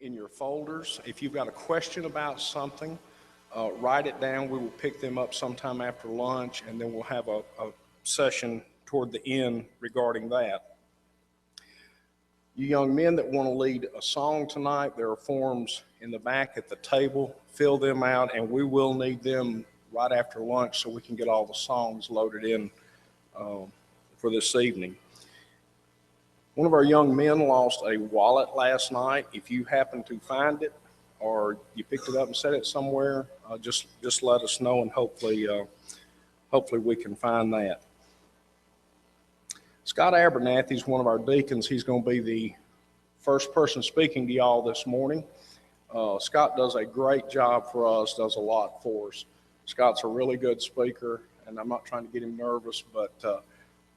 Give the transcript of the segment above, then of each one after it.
in your folders. If you've got a question about something, write it down. We will pick them up sometime after lunch, and then we'll have a session toward the end regarding that. You young men that want to lead a song tonight, there are forms in the back at the table. Fill them out, and we will need them right after lunch so we can get all the songs loaded in for this evening. One of our young men lost a wallet last night. If you happen to find it or you picked it up and set it somewhere, just let us know, and hopefully we can find that. Scott Abernathy is one of our deacons. He's going to be the first person speaking to y'all this morning. Scott does a great job for us, does a lot for us. Scott's a really good speaker, and I'm not trying to get him nervous, but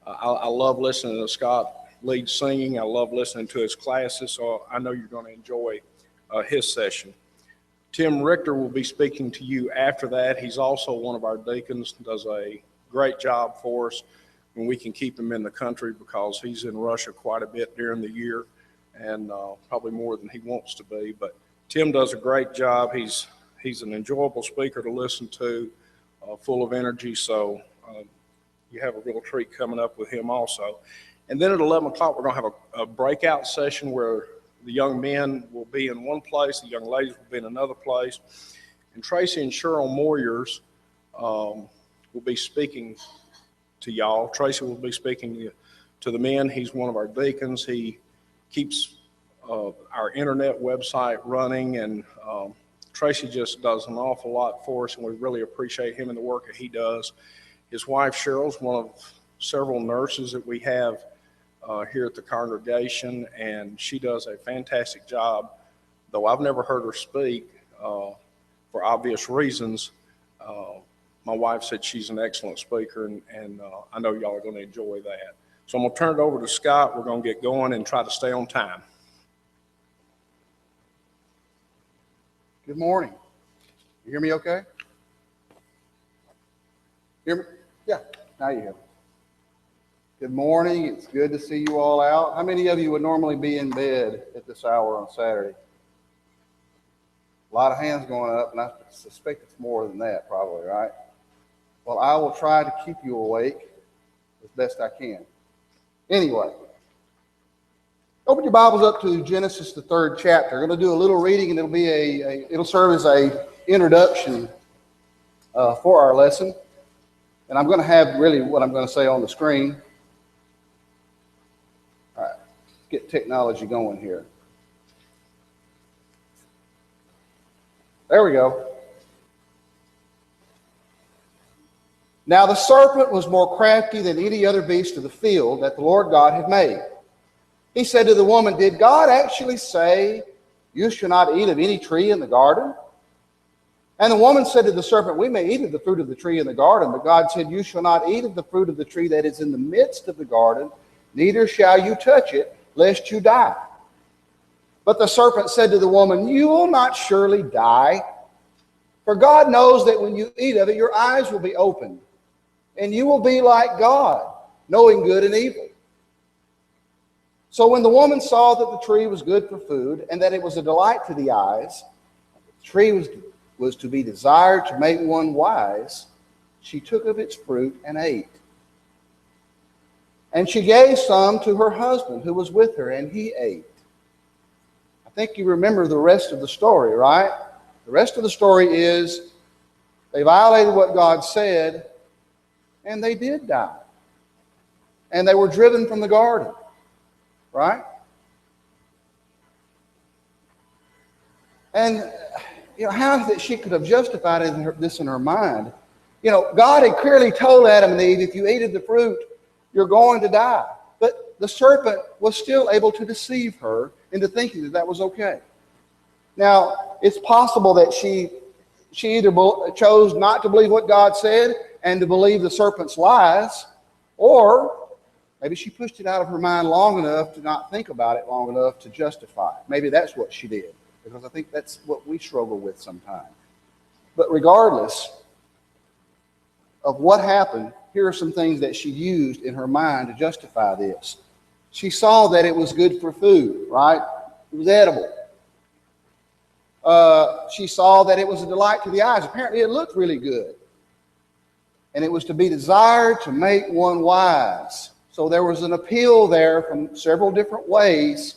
I love listening to Scott lead singing. I love listening to his classes, so I know you're going to enjoy his session. Tim Richter will be speaking to you after that. He's also one of our deacons, does a great job for us. And we can keep him in the country because he's in Russia quite a bit during the year, and probably more than he wants to be. But Tim does a great job. He's an enjoyable speaker to listen to, full of energy. So you have a real treat coming up with him also. And then at 11 o'clock, we're going to have a breakout session where the young men will be in one place, the young ladies will be in another place. And Tracy and Cheryl Moyers will be speaking to y'all. Tracy will be speaking to the men. He's one of our deacons. He keeps our internet website running, and Tracy just does an awful lot for us, and we really appreciate him and the work that he does. His wife Cheryl's one of several nurses that we have here at the congregation, and she does a fantastic job. Though I've never heard her speak for obvious reasons, my wife said she's an excellent speaker, and I know y'all are going to enjoy that. So I'm going to turn it over to Scott. We're going to get going and try to stay on time. Good morning. You hear me okay? Hear me? Yeah, now you hear me. Good morning. It's good to see you all out. How many of you would normally be in bed at this hour on Saturday? A lot of hands going up, and I suspect it's more than that probably, right? Well, I will try to keep you awake as best I can. Anyway, open your Bibles up to Genesis, the 3rd chapter. We're going to do a little reading, and it'll serve as a introduction for our lesson. And I'm going to have really what I'm going to say on the screen. All right, let's get technology going here. There we go. Now the serpent was more crafty than any other beast of the field that the Lord God had made. He said to the woman, "Did God actually say, 'You shall not eat of any tree in the garden'?" And the woman said to the serpent, "We may eat of the fruit of the tree in the garden, but God said, 'You shall not eat of the fruit of the tree that is in the midst of the garden, neither shall you touch it, lest you die.' But the serpent said to the woman, 'You will not surely die, for God knows that when you eat of it, your eyes will be opened, and you will be like God, knowing good and evil.' So when the woman saw that the tree was good for food, and that it was a delight to the eyes, the tree was to be desired to make one wise, she took of its fruit and ate. And she gave some to her husband who was with her, and he ate." I think you remember the rest of the story, right? The rest of the story is they violated what God said, and they did die. And they were driven from the garden, right? And how that she could have justified this in her mind. God had clearly told Adam and Eve, if you eat of the fruit, you're going to die. But the serpent was still able to deceive her into thinking that that was okay. Now, it's possible that she either chose not to believe what God said and to believe the serpent's lies, or maybe she pushed it out of her mind long enough to not think about it long enough to justify it. Maybe that's what she did, because I think that's what we struggle with sometimes. But regardless of what happened, here are some things that she used in her mind to justify this. She saw that it was good for food, right? It was edible. she saw that it was a delight to the eyes. Apparently it looked really good. And it was to be desired to make one wise. So there was an appeal there from several different ways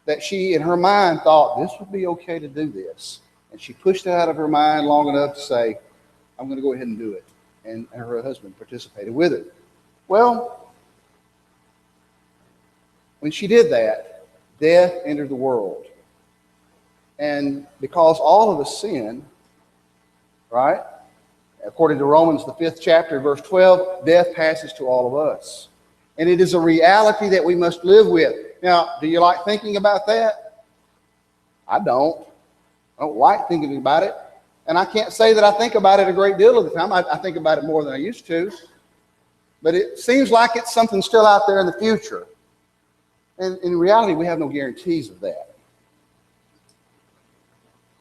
that she, in her mind, thought this would be okay to do this. And she pushed it out of her mind long enough to say, I'm going to go ahead and do it. And her husband participated with it. Well, when she did that, death entered the world. And because all of us sin, right? According to Romans, the 5th chapter, verse 12, death passes to all of us. And it is a reality that we must live with. Now, do you like thinking about that? I don't. I don't like thinking about it. And I can't say that I think about it a great deal of the time. I think about it more than I used to. But it seems like it's something still out there in the future. And in reality, we have no guarantees of that.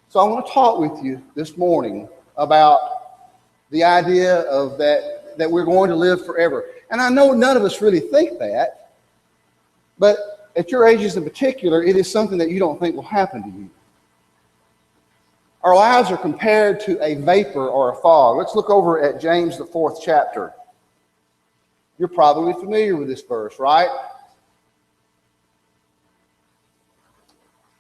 So I want to talk with you this morning about the idea of that we're going to live forever. And I know none of us really think that, but at your ages in particular, it is something that you don't think will happen to you. Our lives are compared to a vapor or a fog. Let's look over at James, the 4th chapter. You're probably familiar with this verse, right?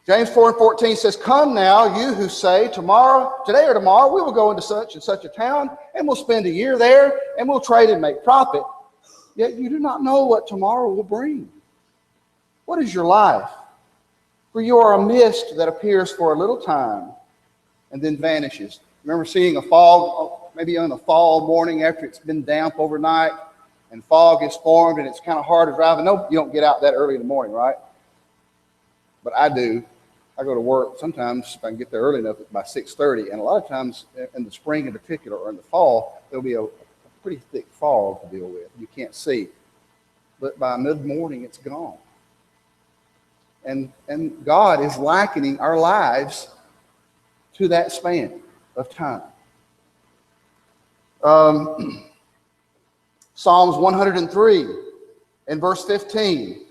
James 4:14 says, come now, you who say, today or tomorrow, we will go into such and such a town, and we'll spend a year there, and we'll trade and make profit. Yet you do not know what tomorrow will bring. What is your life? For you are a mist that appears for a little time and then vanishes. Remember seeing a fog, maybe on a fall morning after it's been damp overnight, and fog is formed, and it's kind of hard to drive. I know you don't get out that early in the morning, right? But I do. I go to work sometimes if I can get there early enough by 6:30, and a lot of times in the spring in particular or in the fall, there'll be a pretty thick fog to deal with. You can't see. But by mid-morning, it's gone. And God is likening our lives to that span of time. Psalms 103 and verse 15.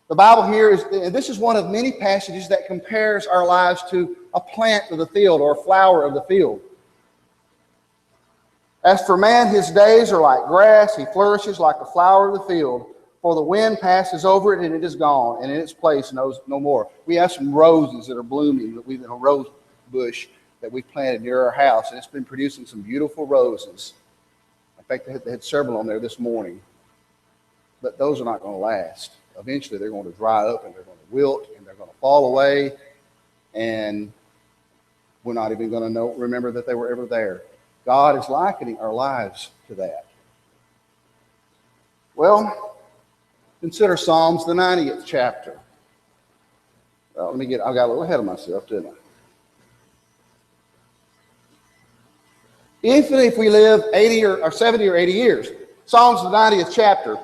The Bible here is, and this is one of many passages that compares our lives to a plant of the field or a flower of the field. As for man, his days are like grass. He flourishes like a flower of the field. For the wind passes over it and it is gone, and in its place knows no more. We have some roses that are blooming. We've a rose bush that we've planted near our house, and it's been producing some beautiful roses. In fact, they had several on there this morning. But those are not going to last. Eventually, they're going to dry up, and they're going to wilt, and they're going to fall away, and we're not even going to remember that they were ever there. God is likening our lives to that. Well, consider Psalms, the 90th chapter. I got a little ahead of myself, didn't I? Even if we live 80 or 70 or 80 years, Psalms, the 90th chapter,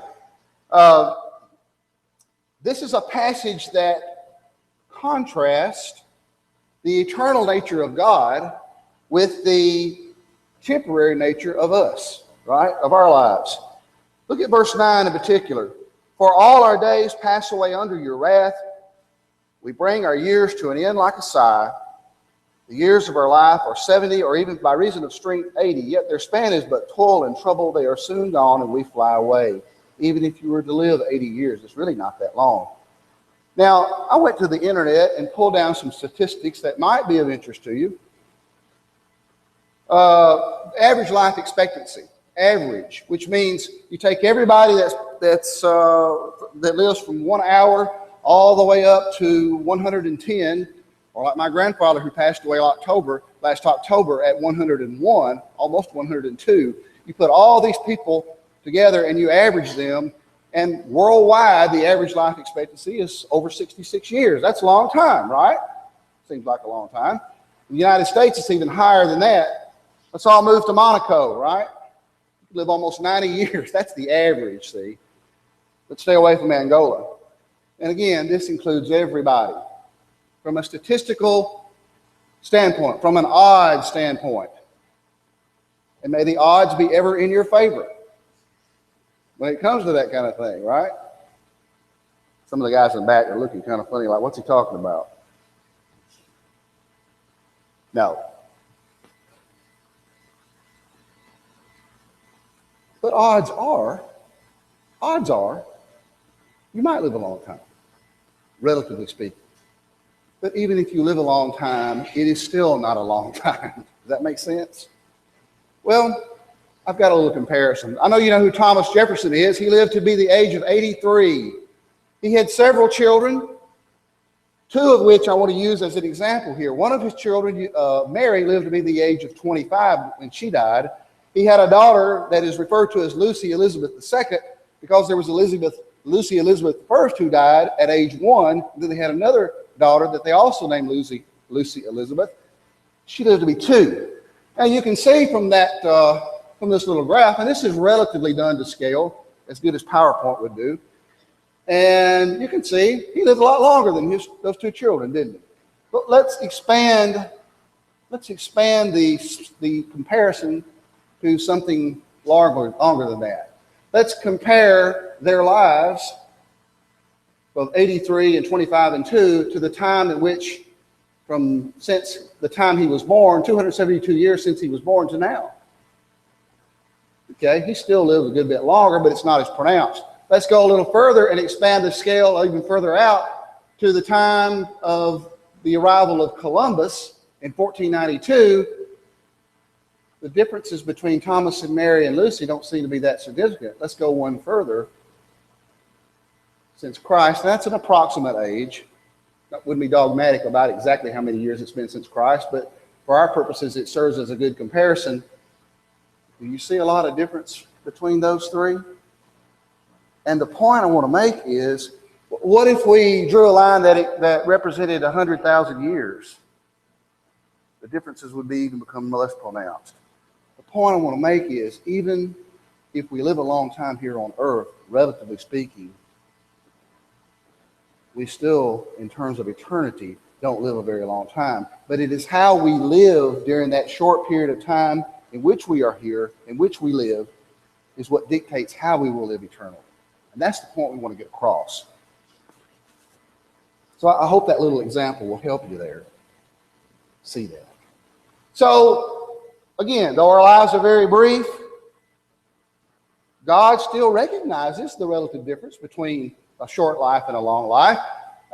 this is a passage that contrasts the eternal nature of God with the temporary nature of us, right? Of our lives. Look at verse 9 in particular. For all our days pass away under your wrath. We bring our years to an end like a sigh. The years of our life are 70, or even by reason of strength 80. Yet their span is but toil and trouble. They are soon gone, and we fly away. Even if you were to live 80 years, it's really not that long. Now, I went to the internet and pulled down some statistics that might be of interest to you. Average life expectancy, average, which means you take everybody that lives from 1 hour all the way up to 110, or like my grandfather who passed away last October at 101, almost 102. You put all these people together and you average them, and worldwide the average life expectancy is over 66 years. That's a long time, right? Seems like a long time. In the United States, it's even higher than that. Let's all move to Monaco, right? Live almost 90 years. That's the average, see? Let's stay away from Angola. And again, this includes everybody. From a statistical standpoint, from an odds standpoint. And may the odds be ever in your favor when it comes to that kind of thing, right? Some of the guys in the back are looking kind of funny, like, what's he talking about? No. But odds are, you might live a long time, relatively speaking. But even if you live a long time, it is still not a long time. Does that make sense? Well, I've got a little comparison. I know you know who Thomas Jefferson is. He lived to be the age of 83. He had several children, two of which I want to use as an example here. One of his children, Mary, lived to be the age of 25 when she died. He had a daughter that is referred to as Lucy Elizabeth II because there was Lucy Elizabeth I who died at age 1. Then they had another daughter that they also named Lucy Elizabeth. She lived to be 2. Now you can see from that, from this little graph, and this is relatively done to scale, as good as PowerPoint would do. And you can see he lived a lot longer than those 2 children, didn't he? But let's expand the comparison to something longer than that. Let's compare their lives of 83 and 25 and 2 to the time in which, since the time he was born, 272 years since he was born to now. Okay, he still lives a good bit longer, but it's not as pronounced. Let's go a little further and expand the scale even further out to the time of the arrival of Columbus in 1492. The differences between Thomas and Mary and Lucy don't seem to be that significant. Let's go one further. Since Christ, that's an approximate age. That wouldn't be dogmatic about exactly how many years it's been since Christ, but for our purposes, it serves as a good comparison. Do you see a lot of difference between those 3? And the point I want to make is, what if we drew a line that represented 100,000 years? The differences would become less pronounced. The point I want to make is, even if we live a long time here on earth, relatively speaking, we still, in terms of eternity, don't live a very long time. But it is how we live during that short period of time in which we are here, in which we live, is what dictates how we will live eternally. And that's the point we want to get across. So I hope that little example will help you there. See that. So, again, though our lives are very brief, God still recognizes the relative difference between a short life and a long life.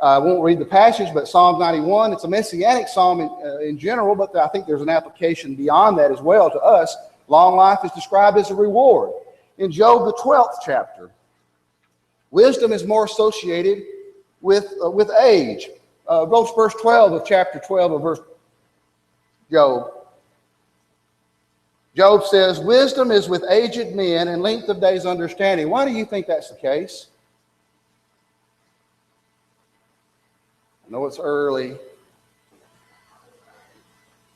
I won't read the passage, but Psalm 91, it's a messianic psalm in general, but I think there's an application beyond that as well to us. Long life is described as a reward. In Job, the 12th chapter, wisdom is more associated with age. Go to verse 12 of chapter 12 of verse Job. Job says, wisdom is with aged men and length of days understanding. Why do you think that's the case? I know it's early.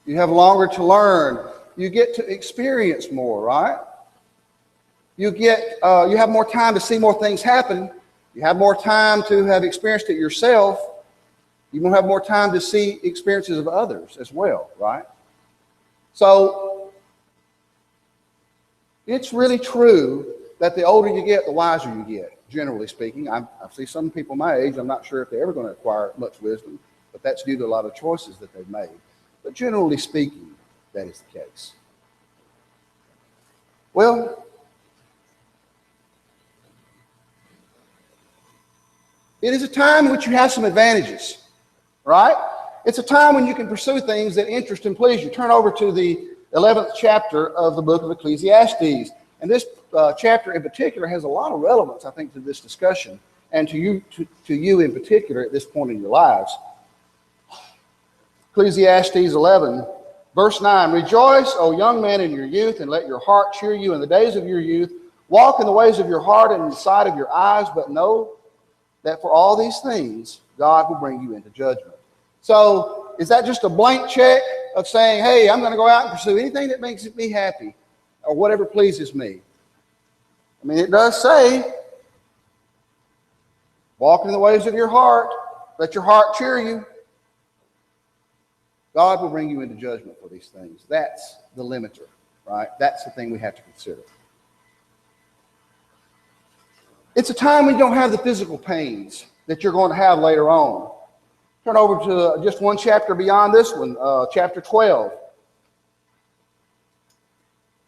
You have longer to learn. You get to experience more, right? You have more time to see more things happen. You have more time to have experienced it yourself. You will have more time to see experiences of others as well, right? So it's really true that the older you get, the wiser you get, generally speaking. I see some people my age, I'm not sure if they're ever going to acquire much wisdom, but that's due to a lot of choices that they've made. But generally speaking, that is the case. Well, it is a time in which you have some advantages, right? It's a time when you can pursue things that interest and please you. Turn over to the 11th chapter of the book of Ecclesiastes. And this chapter in particular has a lot of relevance, I think, to this discussion and to you in particular at this point in your lives. Ecclesiastes 11, verse 9, rejoice, O young man, in your youth, and let your heart cheer you in the days of your youth. Walk in the ways of your heart and in the sight of your eyes, but know that for all these things, God will bring you into judgment. So is that just a blank check of saying, hey, I'm going to go out and pursue anything that makes me happy or whatever pleases me? I mean, it does say, walk in the ways of your heart. Let your heart cheer you. God will bring you into judgment for these things. That's the limiter, right? That's the thing we have to consider. It's a time when you don't have the physical pains that you're going to have later on. Turn over to just one chapter beyond this one, chapter 12.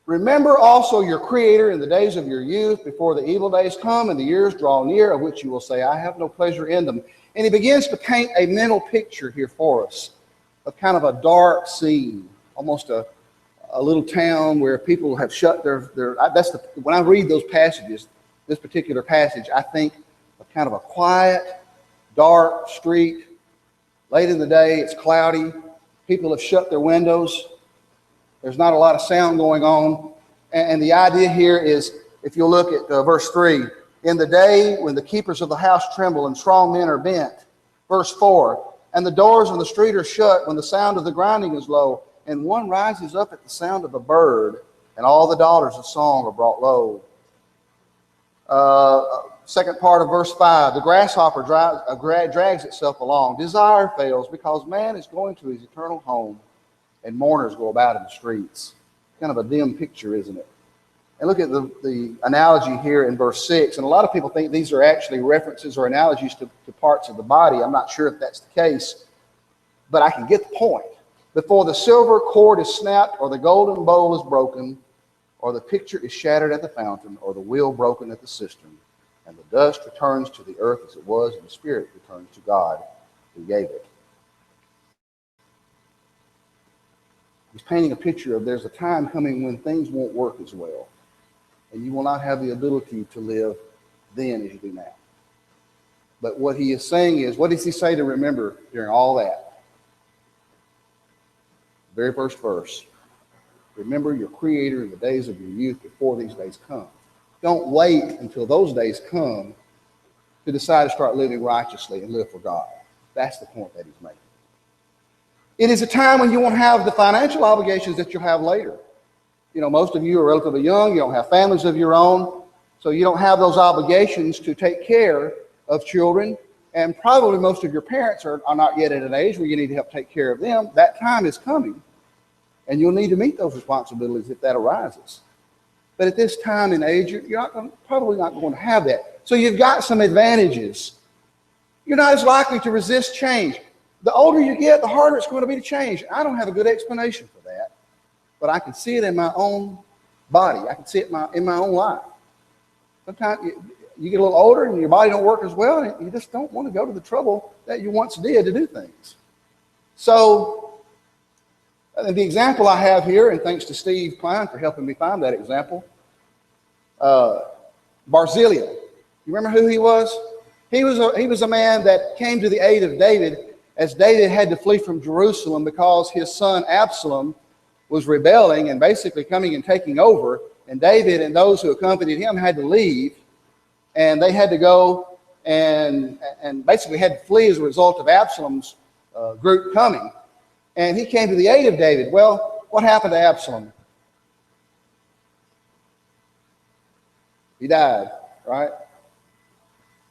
Remember also your Creator in the days of your youth, before the evil days come and the years draw near, of which you will say, I have no pleasure in them. And he begins to paint a mental picture here for us of kind of a dark scene, almost a little town where people have shut when I read those passages, this particular passage, I think of kind of a quiet, dark street. Late in the day, it's cloudy. People have shut their windows. There's not a lot of sound going on. And the idea here is, if you'll look at verse 3, in the day when the keepers of the house tremble and strong men are bent. Verse 4, and the doors of the street are shut when the sound of the grinding is low, and one rises up at the sound of a bird, and all the daughters of song are brought low. Second part of verse 5, the grasshopper drags itself along. Desire fails because man is going to his eternal home, and mourners go about in the streets. Kind of a dim picture, isn't it? And look at the analogy here in verse 6. And a lot of people think these are actually references or analogies to parts of the body. I'm not sure if that's the case, but I can get the point. Before the silver cord is snapped, or the golden bowl is broken, or the pitcher is shattered at the fountain, or the wheel broken at the cistern, and the dust returns to the earth as it was, and the spirit returns to God who gave it. He's painting a picture of there's a time coming when things won't work as well, and you will not have the ability to live then as you do now. But what he is saying is, what does he say to remember during all that? Very first verse. Remember your Creator in the days of your youth before these days come. Don't wait until those days come to decide to start living righteously and live for God. That's the point that he's making. It is a time when you won't have the financial obligations that you'll have later. You know, most of you are relatively young. You don't have families of your own. So you don't have those obligations to take care of children. And probably most of your parents are not yet at an age where you need to help take care of them. That time is coming. And you'll need to meet those responsibilities if that arises. But at this time in age, you're probably not going to have that. So you've got some advantages. You're not as likely to resist change. The older you get, the harder it's going to be to change. I don't have a good explanation for that, but I can see it in my own body. I can see it in my own life. Sometimes you get a little older and your body don't work as well, and you just don't want to go to the trouble that you once did to do things. So the example I have here, and thanks to Steve Klein for helping me find that example, Barzillai. You remember who he was? He was a man that came to the aid of David as David had to flee from Jerusalem because his son Absalom was rebelling and basically coming and taking over. And David and those who accompanied him had to leave, and they had to go and basically had to flee as a result of Absalom's group coming. And he came to the aid of David. Well, what happened to Absalom? He died, right?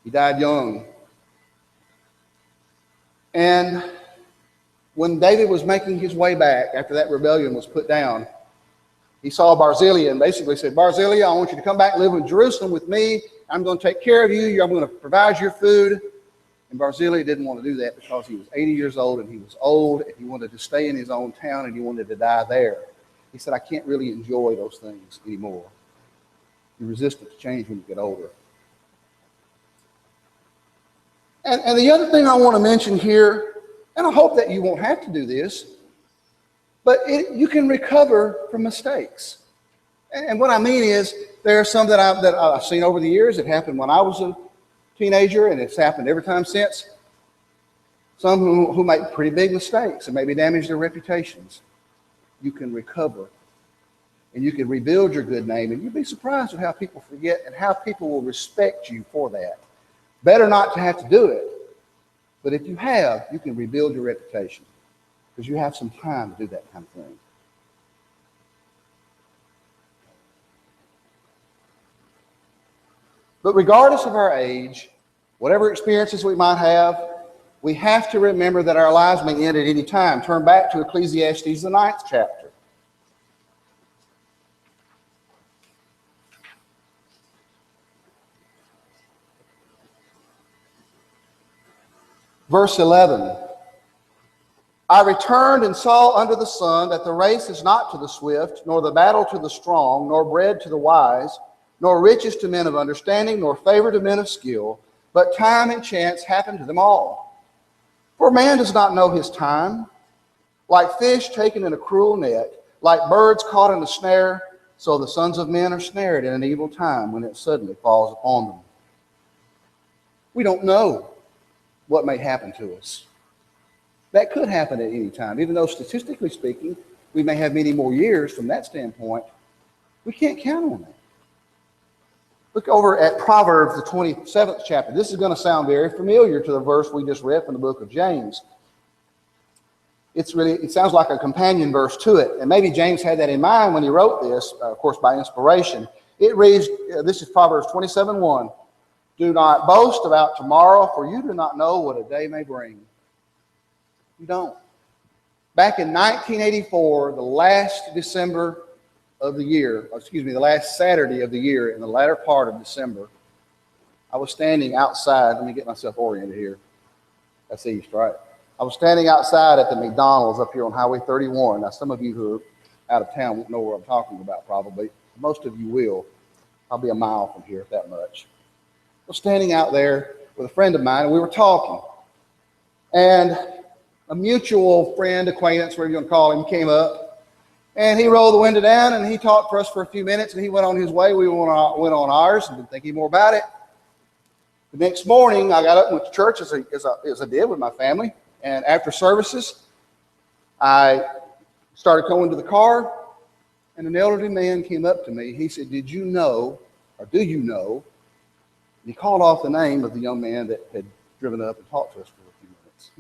He died young. And when David was making his way back after that rebellion was put down, he saw Barzillai and basically said, Barzillai, I want you to come back and live in Jerusalem with me. I'm going to take care of you. I'm going to provide your food. And Barzillai didn't want to do that because he was 80 years old and he was old and he wanted to stay in his own town and he wanted to die there. He said, I can't really enjoy those things anymore. You're resistant to change when you get older. And the other thing I want to mention here, and I hope that you won't have to do this, but you can recover from mistakes. And what I mean is, there are some that I've seen over the years. It happened when I was a teenager, and it's happened every time since. Some who make pretty big mistakes and maybe damage their reputations. You can recover, and you can rebuild your good name, and you'd be surprised at how people forget and how people will respect you for that. Better not to have to do it, but if you have, you can rebuild your reputation because you have some time to do that kind of thing. But regardless of our age, whatever experiences we might have, we have to remember that our lives may end at any time. Turn back to Ecclesiastes, the 9th chapter. Verse 11. I returned and saw under the sun that the race is not to the swift, nor the battle to the strong, nor bread to the wise, nor riches to men of understanding, nor favor to men of skill, but time and chance happen to them all. For man does not know his time. Like fish taken in a cruel net, like birds caught in a snare, so the sons of men are snared in an evil time when it suddenly falls upon them. We don't know what may happen to us. That could happen at any time. Even though statistically speaking, we may have many more years from that standpoint, we can't count on that. Look over at Proverbs, the 27th chapter. This is going to sound very familiar to the verse we just read from the book of James. It sounds like a companion verse to it. And maybe James had that in mind when he wrote this, of course, by inspiration. It reads, this is Proverbs 27:1. Do not boast about tomorrow, for you do not know what a day may bring. You don't. Back in 1984, the last December of the year, the last Saturday of the year, in the latter part of December, I was standing outside. Let me get myself oriented here. That's east, right? I was standing outside at the McDonald's up here on Highway 31. Now, some of you who are out of town won't know what I'm talking about probably. Most of you will. I'll be a mile from here, if that much. I was standing out there with a friend of mine, and we were talking. And a mutual friend, acquaintance, whatever you want to call him, came up. And he rolled the window down, and he talked for us for a few minutes, and he went on his way. We went on ours and didn't think any more about it. The next morning, I got up and went to church, as I did with my family. And after services, I started going to the car, and an elderly man came up to me. He said, "Did you know, or do you know?" And he called off the name of the young man that had driven up and talked to us for a few minutes.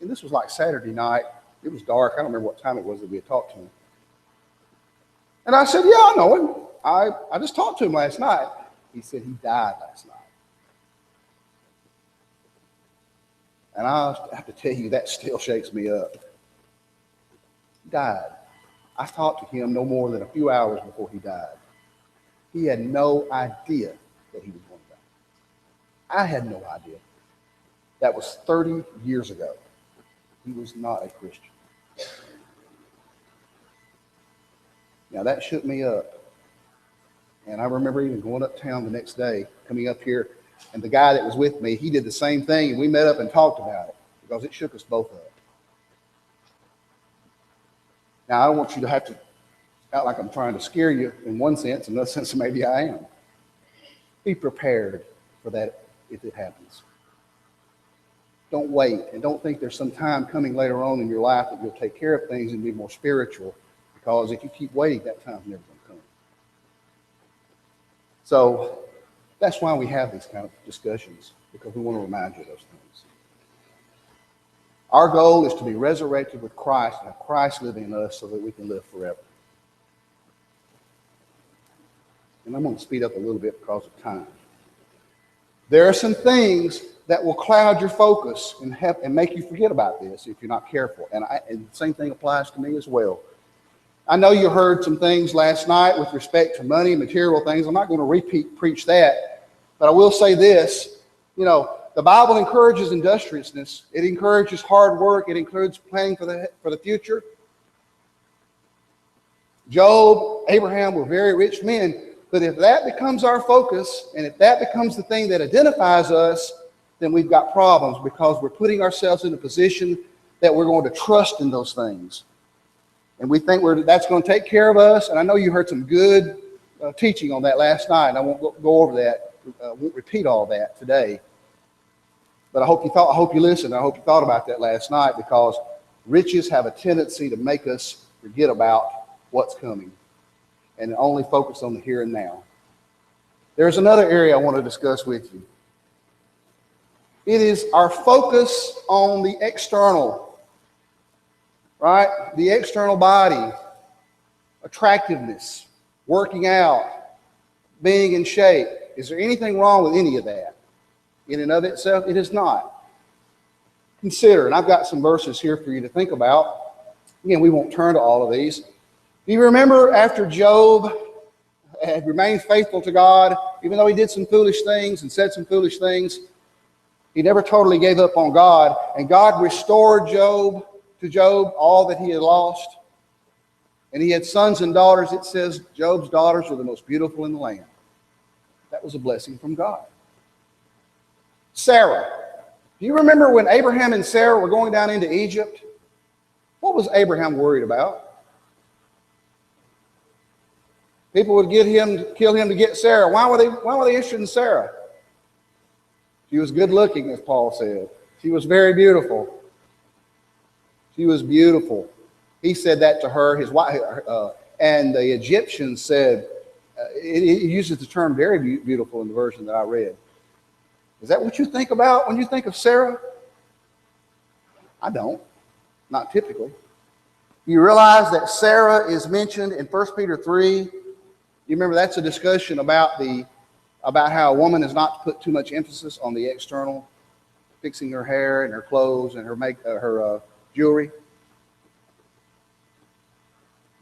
And this was like Saturday night. It was dark. I don't remember what time it was that we had talked to him. And I said, "Yeah, I know him. I just talked to him last night." He said he died last night. And I have to tell you, that still shakes me up. He died. I talked to him no more than a few hours before he died. He had no idea that he was going to die. I had no idea. That was 30 years ago. He was not a Christian. Now, that shook me up. And I remember even going uptown the next day, coming up here, and the guy that was with me, he did the same thing, and we met up and talked about it because it shook us both up. Now, I don't want you to have to act like I'm trying to scare you in one sense. In another sense, maybe I am. Be prepared for that if it happens. Don't wait, and don't think there's some time coming later on in your life that you'll take care of things and be more spiritual, because if you keep waiting, that time's never going to come. So that's why we have these kind of discussions, because we want to remind you of those things. Our goal is to be resurrected with Christ and have Christ living in us so that we can live forever. And I'm going to speed up a little bit because of time. There are some things that will cloud your focus and make you forget about this if you're not careful. And the same thing applies to me as well. I know you heard some things last night with respect to money, material things. I'm not going to preach that, but I will say this. The Bible encourages industriousness. It encourages hard work. It encourages planning for the future. Job, Abraham were very rich men, but if that becomes our focus, and if that becomes the thing that identifies us, then we've got problems, because we're putting ourselves in a position that we're going to trust in those things. And we think that's going to take care of us. And I know you heard some good teaching on that last night, and I won't go over that. I won't repeat all that today. But I hope you listened. I hope you thought about that last night, because riches have a tendency to make us forget about what's coming and only focus on the here and now. There's another area I want to discuss with you. It is our focus on the external, right? The external body, attractiveness, working out, being in shape. Is there anything wrong with any of that? In and of itself, it is not. Consider, and I've got some verses here for you to think about. Again, we won't turn to all of these. Do you remember after Job had remained faithful to God, even though he did some foolish things and said some foolish things, he never totally gave up on God, and God restored Job to Job all that he had lost. And he had sons and daughters. It says Job's daughters were the most beautiful in the land. That was a blessing from God. Sarah. Do you remember when Abraham and Sarah were going down into Egypt? What was Abraham worried about? People would kill him to get Sarah. Why were they interested in Sarah? She was good looking, as Paul said. She was very beautiful. She was beautiful. He said that to her, his wife, and the Egyptians said, it uses the term very beautiful in the version that I read. Is that what you think about when you think of Sarah? I don't, not typically. You realize that Sarah is mentioned in 1 Peter 3. You remember that's a discussion about how a woman is not to put too much emphasis on the external, fixing her hair and her clothes and her jewelry.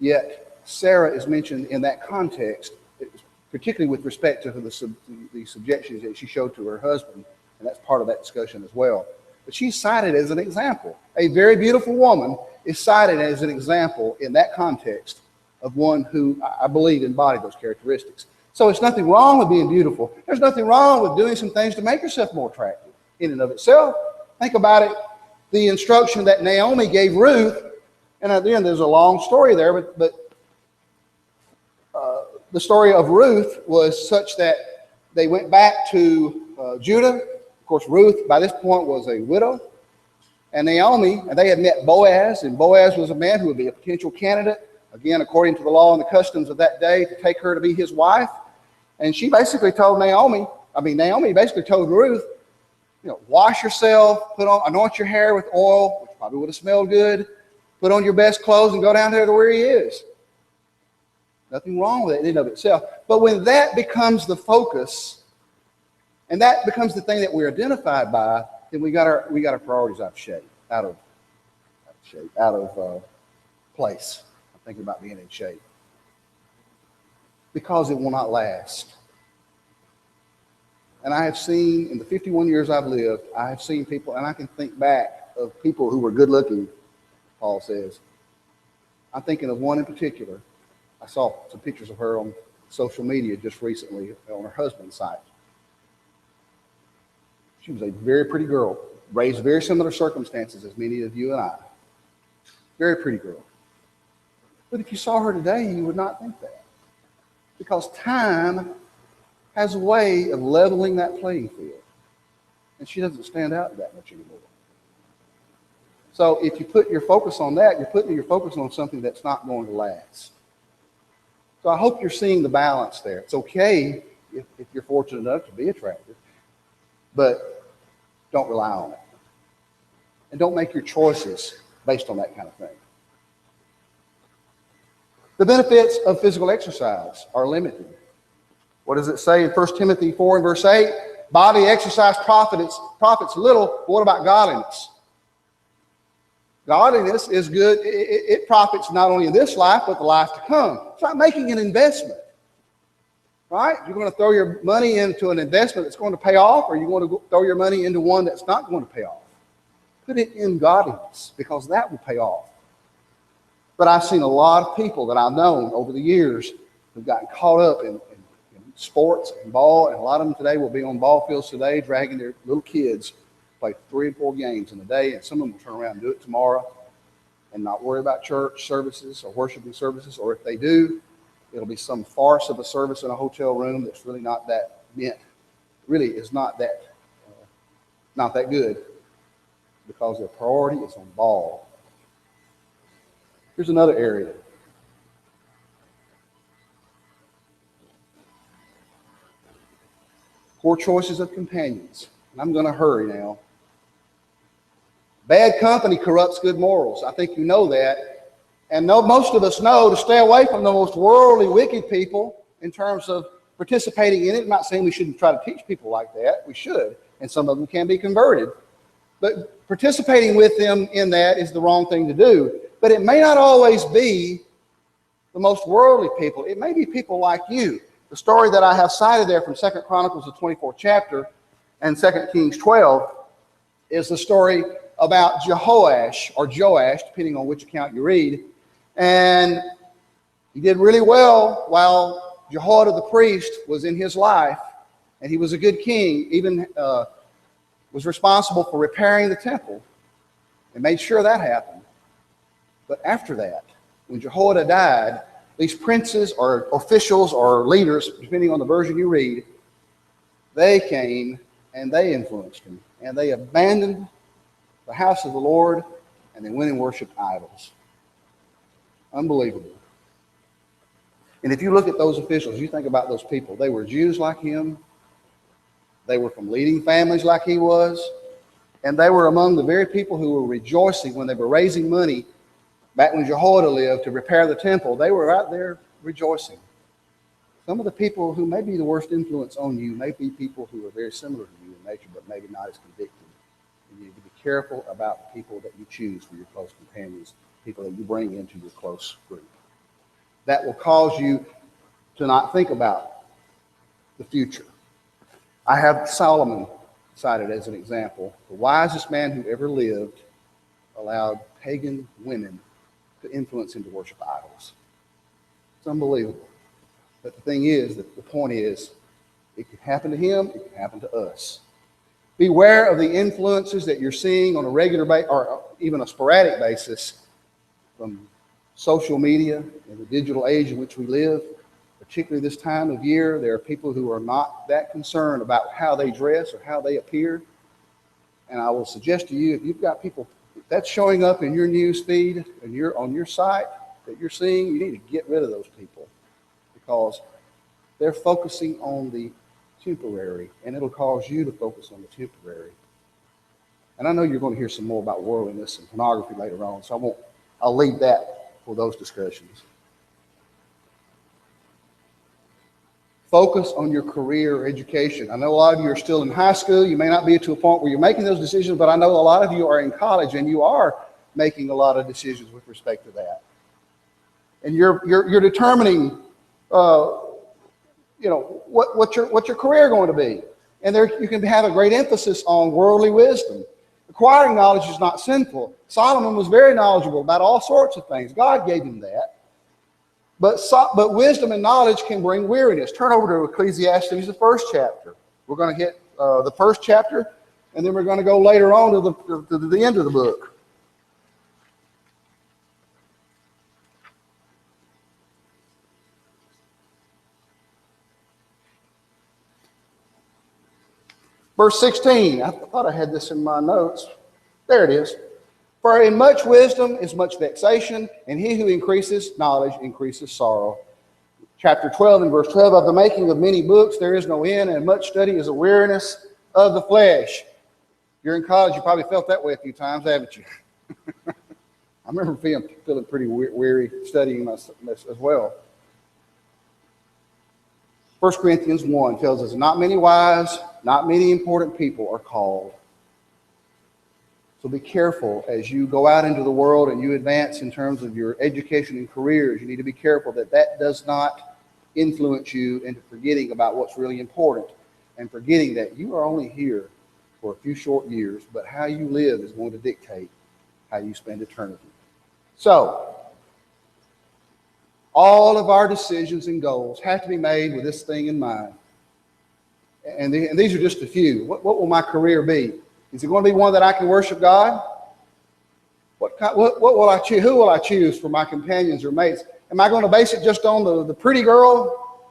Yet Sarah is mentioned in that context, particularly with respect to the subjection that she showed to her husband, and that's part of that discussion as well. But she's cited as an example. A very beautiful woman is cited as an example in that context of one who I believe embodied those characteristics. So it's nothing wrong with being beautiful. There's nothing wrong with doing some things to make yourself more attractive in and of itself. Think about it, the instruction that Naomi gave Ruth, and at the end there's a long story there, but the story of Ruth was such that they went back to Judah. Of course, Ruth by this point was a widow. And Naomi, and they had met Boaz, and Boaz was a man who would be a potential candidate, again, according to the law and the customs of that day, to take her to be his wife. And she basically told Naomi basically told Ruth, wash yourself, anoint your hair with oil, which probably would have smelled good, put on your best clothes and go down there to where he is. Nothing wrong with it in and of itself. But when that becomes the focus, and that becomes the thing that we're identified by, then we got our priorities out of place. I'm thinking about being in shape. Because it will not last. And I have seen, in the 51 years I've lived, I have seen people, and I can think back of people who were good looking, Paul says. I'm thinking of one in particular. I saw some pictures of her on social media just recently on her husband's site. She was a very pretty girl, raised very similar circumstances as many of you and I. Very pretty girl. But if you saw her today, you would not think that. Because time has a way of leveling that playing field. And she doesn't stand out that much anymore. So if you put your focus on that, you're putting your focus on something that's not going to last. So I hope you're seeing the balance there. It's okay if you're fortunate enough to be attractive, but don't rely on it. And don't make your choices based on that kind of thing. The benefits of physical exercise are limited. What does it say in 1 Timothy 4 and verse 8? Body exercise profits little, but what about godliness? Godliness is good. It profits not only in this life, but the life to come. It's like making an investment, right? You're going to throw your money into an investment that's going to pay off, or you're going to throw your money into one that's not going to pay off. Put it in godliness, because that will pay off. But I've seen a lot of people that I've known over the years who've gotten caught up in sports and ball, and a lot of them today will be on ball fields today dragging their little kids play 3 and 4 games in a day, and some of them will turn around and do it tomorrow and not worry about church services or worshiping services, or if they do, it'll be some farce of a service in a hotel room that's really not that meant, really is not that good, because their priority is on ball. Here's another area. Poor choices of companions. And I'm going to hurry now. Bad company corrupts good morals. I think you know that. And most of us know to stay away from the most worldly, wicked people in terms of participating in it. I'm not saying we shouldn't try to teach people like that. We should. And some of them can be converted. But participating with them in that is the wrong thing to do. But it may not always be the most worldly people. It may be people like you. The story that I have cited there from 2 Chronicles, the 24th chapter, and 2 Kings 12, is the story about Jehoash, or Joash, depending on which account you read. And he did really well while Jehoiada the priest was in his life, and he was a good king, even was responsible for repairing the temple and made sure that happened. But after that, when Jehoiada died, these princes or officials or leaders, depending on the version you read, they came and they influenced him. And they abandoned the house of the Lord and they went and worshiped idols. Unbelievable. And if you look at those officials, you think about those people. They were Jews like him. They were from leading families like he was. And they were among the very people who were rejoicing when they were raising money back when Jehoiada lived to repair the temple. They were out there rejoicing. Some of the people who may be the worst influence on you may be people who are very similar to you in nature, but maybe not as convicted. You need to be careful about the people that you choose for your close companions, people that you bring into your close group. That will cause you to not think about the future. I have Solomon cited as an example. The wisest man who ever lived allowed pagan women to influence him to worship idols. It's unbelievable. But the thing is, the point is, it can happen to him, it can happen to us. Beware of the influences that you're seeing on a regular basis, or even a sporadic basis, from social media and the digital age in which we live. Particularly this time of year, there are people who are not that concerned about how they dress or how they appear. And I will suggest to you, if you've got people that's showing up in your news feed and you're on your site that you're seeing, you need to get rid of those people, because they're focusing on the temporary, and it'll cause you to focus on the temporary. And I know you're going to hear some more about worldliness and pornography later on, so I'll leave that for those discussions. Focus on your career or education. I know a lot of you are still in high school. You may not be to a point where you're making those decisions, but I know a lot of you are in college and you are making a lot of decisions with respect to that. And you're determining, what's your career going to be. And there you can have a great emphasis on worldly wisdom. Acquiring knowledge is not sinful. Solomon was very knowledgeable about all sorts of things. God gave him that. But wisdom and knowledge can bring weariness. Turn over to Ecclesiastes, the first chapter. We're going to hit the first chapter, and then we're going to go later on to the end of the book. Verse 16. I thought I had this in my notes. There it is. For in much wisdom is much vexation, and he who increases knowledge increases sorrow. Chapter 12 and verse 12, of the making of many books there is no end, and much study is a weariness of the flesh. You're in college, you probably felt that way a few times, haven't you? I remember feeling pretty weary studying as well. 1 Corinthians 1 tells us, not many wise, not many important people are called. So be careful as you go out into the world and you advance in terms of your education and careers. You need to be careful that that does not influence you into forgetting about what's really important and forgetting that you are only here for a few short years, but how you live is going to dictate how you spend eternity. So, all of our decisions and goals have to be made with this thing in mind. And these are just a few. What will my career be? Is it going to be one that I can worship God? What will I choose? Who will I choose for my companions or mates? Am I going to base it just on the pretty girl?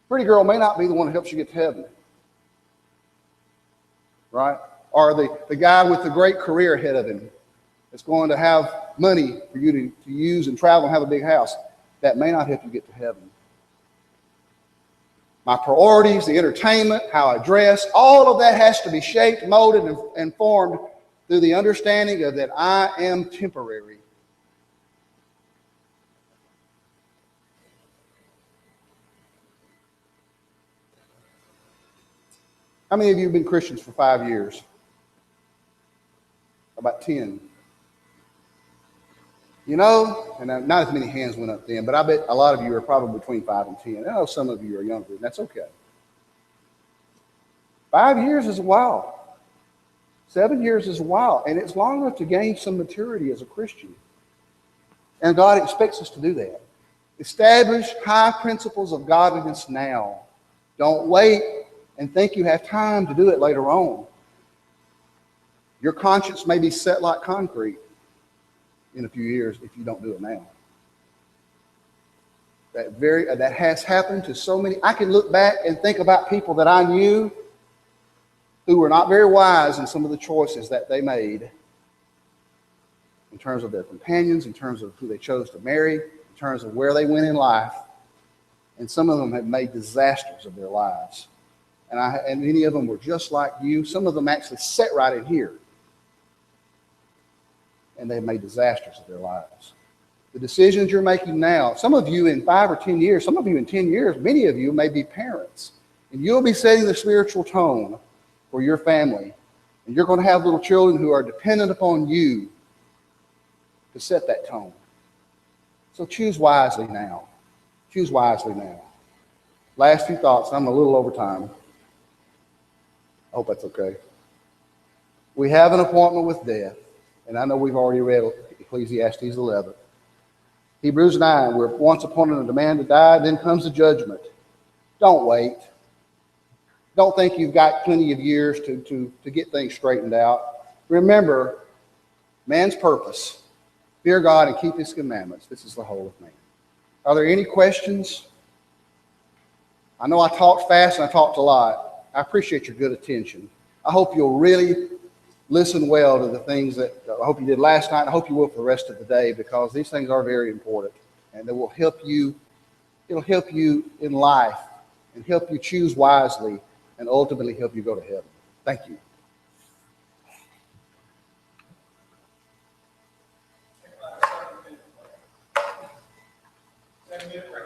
Pretty girl may not be the one that helps you get to heaven. Right? Or the guy with the great career ahead of him that's going to have money for you to use and travel and have a big house. That may not help you get to heaven. My priorities, the entertainment, how I dress, all of that has to be shaped, molded, and formed through the understanding of that I am temporary. How many of you have been Christians for 5 years? About 10. You know, and not as many hands went up then, but I bet a lot of you are probably between 5 and 10. I know some of you are younger, and that's okay. 5 years is a while. 7 years is a while, and it's long enough to gain some maturity as a Christian. And God expects us to do that. Establish high principles of godliness now. Don't wait and think you have time to do it later on. Your conscience may be set like concrete in a few years if you don't do it now. That has happened to so many. I can look back and think about people that I knew who were not very wise in some of the choices that they made in terms of their companions, in terms of who they chose to marry, in terms of where they went in life. And some of them have made disasters of their lives. And many of them were just like you. Some of them actually sat right in here. And they've made disasters of their lives. The decisions you're making now, some of you in 5 or 10 years, some of you in 10 years, many of you may be parents. And you'll be setting the spiritual tone for your family. And you're going to have little children who are dependent upon you to set that tone. So choose wisely now. Choose wisely now. Last few thoughts. I'm a little over time. I hope that's okay. We have an appointment with death. And I know we've already read Ecclesiastes 11. Hebrews 9, we're once appointed a man to die, then comes the judgment. Don't wait. Don't think you've got plenty of years to get things straightened out. Remember, man's purpose, fear God and keep his commandments. This is the whole of man. Are there any questions? I know I talked fast and I talked a lot. I appreciate your good attention. I hope you'll really listen well to the things that I hope you did last night. I hope you will for the rest of the day, because these things are very important, and they will help you. It'll help you in life and help you choose wisely and ultimately help you go to heaven. Thank you. Second minute break.